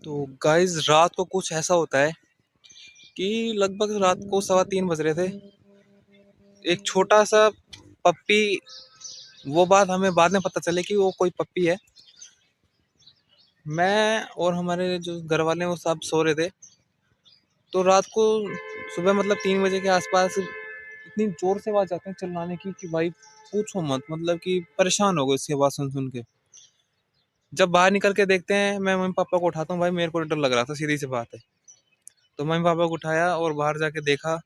तो गाइस रात को कुछ ऐसा होता है कि लगभग रात को 3:15 बज रहे थे। एक छोटा सा पप्पी, वो बात हमें बाद में पता चले कि वो कोई पप्पी है। मैं और हमारे जो घर वाले हैं वो सब सो रहे थे। तो रात को सुबह मतलब 3 बजे के आसपास इतनी जोर से आवाज आती है चिल्लाने की कि भाई पूछो मत, मतलब कि परेशान हो गए इसकी आवाज सुन सुन के। जब बाहर निकल के देखते हैं, मैं मम्मी पापा को उठाता हूँ, भाई मेरे को डर लग रहा था, सीधी सी बात है। तो मम्मी पापा को उठाया और बाहर जाके देखा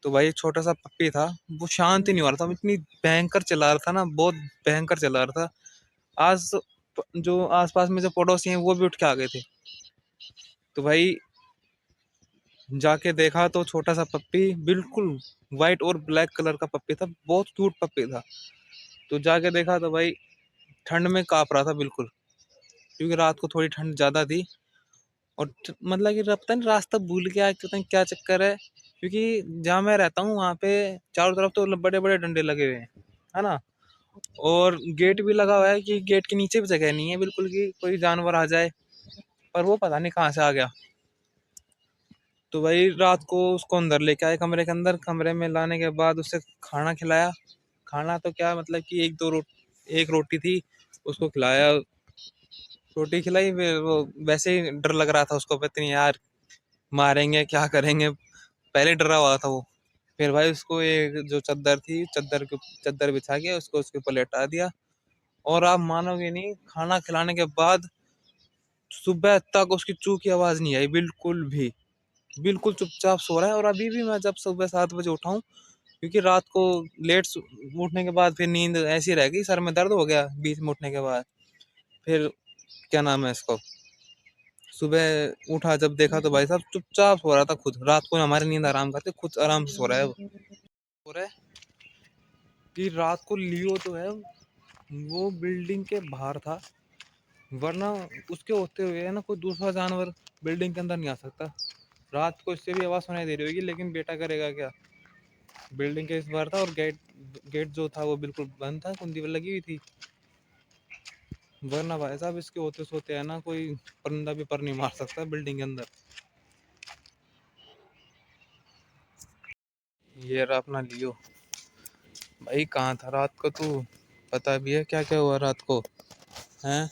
तो भाई एक छोटा सा पप्पी था। वो शांत ही नहीं हो रहा था, वो इतनी भयंकर चला रहा था ना, बहुत भयंकर चला रहा था। आज जो आसपास में जो पड़ोसी हैं वो भी उठ के आ गए थे। तो भाई जाके देखा तो छोटा सा पप्पी, बिल्कुल वाइट और ब्लैक कलर का पप्पी था, बहुत क्यूट पप्पी था। तो जाके देखा तो भाई ठंड में कांप रहा था बिल्कुल, क्योंकि रात को थोड़ी ठंड ज्यादा थी। और मतलब कि पता नहीं रास्ता भूल गया, पता नहीं क्या चक्कर है, क्योंकि जहाँ मैं रहता हूँ वहाँ पे चारों तरफ तो बड़े बड़े डंडे लगे हुए हैं, है ना। और गेट भी लगा हुआ है कि गेट के नीचे भी जगह नहीं है बिल्कुल कि कोई जानवर आ जाए, पर वो पता नहीं कहाँ से आ गया। तो भाई रात को उसको अंदर लेके आए कमरे के अंदर। कमरे में लाने के बाद उसे खाना खिलाया। खाना तो क्या, मतलब कि एक रोटी थी, उसको खिलाया। रोटी खिलाई, फिर वो वैसे ही डर लग रहा था उसको, पता नहीं यार मारेंगे क्या करेंगे, पहले डरा हुआ था वो। फिर भाई उसको एक जो चादर थी, चादर बिछा के उसको उसके ऊपर लेटा दिया। और आप मानोगे नहीं, खाना खिलाने के बाद सुबह तक उसकी चू की आवाज नहीं आई बिल्कुल भी। बिल्कुल चुपचाप सो रहा है। और अभी भी मैं जब सुबह 7 बजे उठा हूँ, क्योंकि रात को उठने के बाद फिर नींद ऐसी रह गई, सर में दर्द हो गया बीच में उठने के बाद। फिर क्या नाम है इसको, सुबह उठा जब देखा तो भाई साहब चुपचाप सो रहा था खुद। रात को हमारी नींद आराम करते खुद आराम से सो रहा है वो। हो रहा है कि रात को लियो जो है वो बिल्डिंग के बाहर था, वरना उसके होते हुए है ना कोई दूसरा जानवर बिल्डिंग के अंदर नहीं आ सकता। रात को इससे भी आवाज सुनाई दे रही होगी, लेकिन बेटा करेगा क्या। बिल्डिंग के इस बार था और गेट गेट जो था वो बिल्कुल बंद था, कुंडी लगी हुई थी। वरना भाई साहब इसके होते सोते है ना कोई परिंदा भी पर नहीं मार सकता बिल्डिंग के अंदर। ये रहा अपना लियो। भाई कहाँ था रात को तू, पता भी है क्या क्या हुआ रात को, हैं?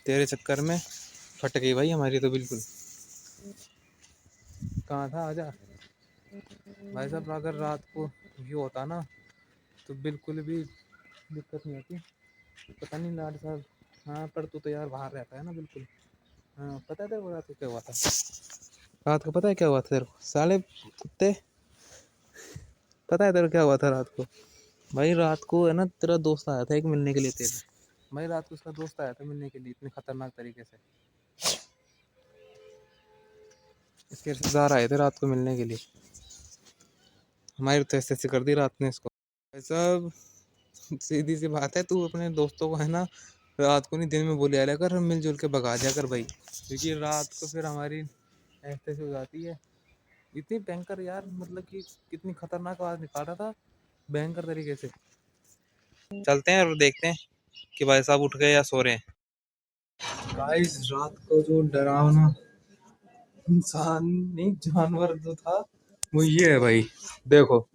तेरे चक्कर में फट गई भाई हमारी तो बिल्कुल। कहाँ था, आजा। भाई साहब अगर रात को ये होता ना तो बिल्कुल भी दिक्कत नहीं होती। पता नहीं लाड साहब। हाँ पर तू तो यार बाहर रहता है ना बिल्कुल। हाँ पता है तेरे को रात को क्या हुआ था। रात को पता है क्या हुआ था तेरे को, साले कुत्ते। पता है तेरे को क्या हुआ था रात को। भाई रात को है ना तेरा दोस्त आया था एक मिलने के लिए तेरे। भाई रात को उसका दोस्त आया था मिलने के लिए इतने खतरनाक तरीके से। इसके रिश्तेदार आए थे रात को मिलने के लिए। हमारी तो ऐसे कर दी रात ने इसको। भाई साहब सीधी सी बात है, तू अपने दोस्तों को है ना रात को नहीं दिन में बोले आया कर, मिलजुल के भगा दिया कर भाई, क्योंकि रात को फिर हमारी ऐसे हो जाती है। इतनी भयंकर यार, मतलब कि कितनी खतरनाक आवाज निकाल रहा था भयंकर तरीके से। चलते हैं और देखते हैं कि भाई साहब उठ गए या सो रहे हैं। गाइस रात को जो डरावना इंसान नहीं जानवर जो था वो ये है भाई। देखो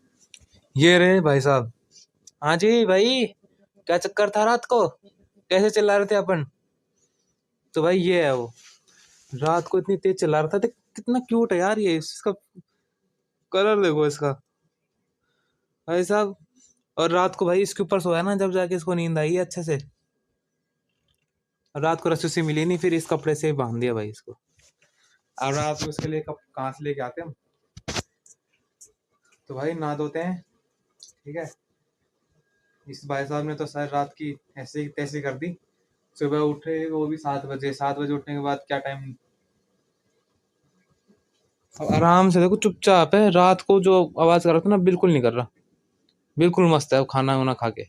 ये रहे भाई साहब। हाँ जी भाई, क्या चक्कर था रात को, कैसे चिल्ला रहे थे अपन। तो भाई ये है वो, रात को इतनी तेज चिल्ला रहा था। देख कितना क्यूट है यार ये, इसका कलर देखो इसका भाई साहब। और रात को भाई इसके ऊपर सोया ना, जब जाके इसको नींद आई है अच्छे से। रात को रस्सी से मिली नहीं, फिर इस कपड़े से बांध दिया भाई इसको। अब रात को इसके लिए कहाँ से लेके आते हैं हम। तो भाई नहा धोते हैं, ठीक है। इस भाई साहब ने तो सर रात की ऐसे ही तैसे कर दी। सुबह उठे वो भी 7 बजे। 7 बजे उठने के बाद क्या टाइम, अब आराम से देखो चुपचाप है। रात को जो आवाज कर रहा था ना बिल्कुल नहीं कर रहा, बिल्कुल मस्त है। अब खाना वाना खा के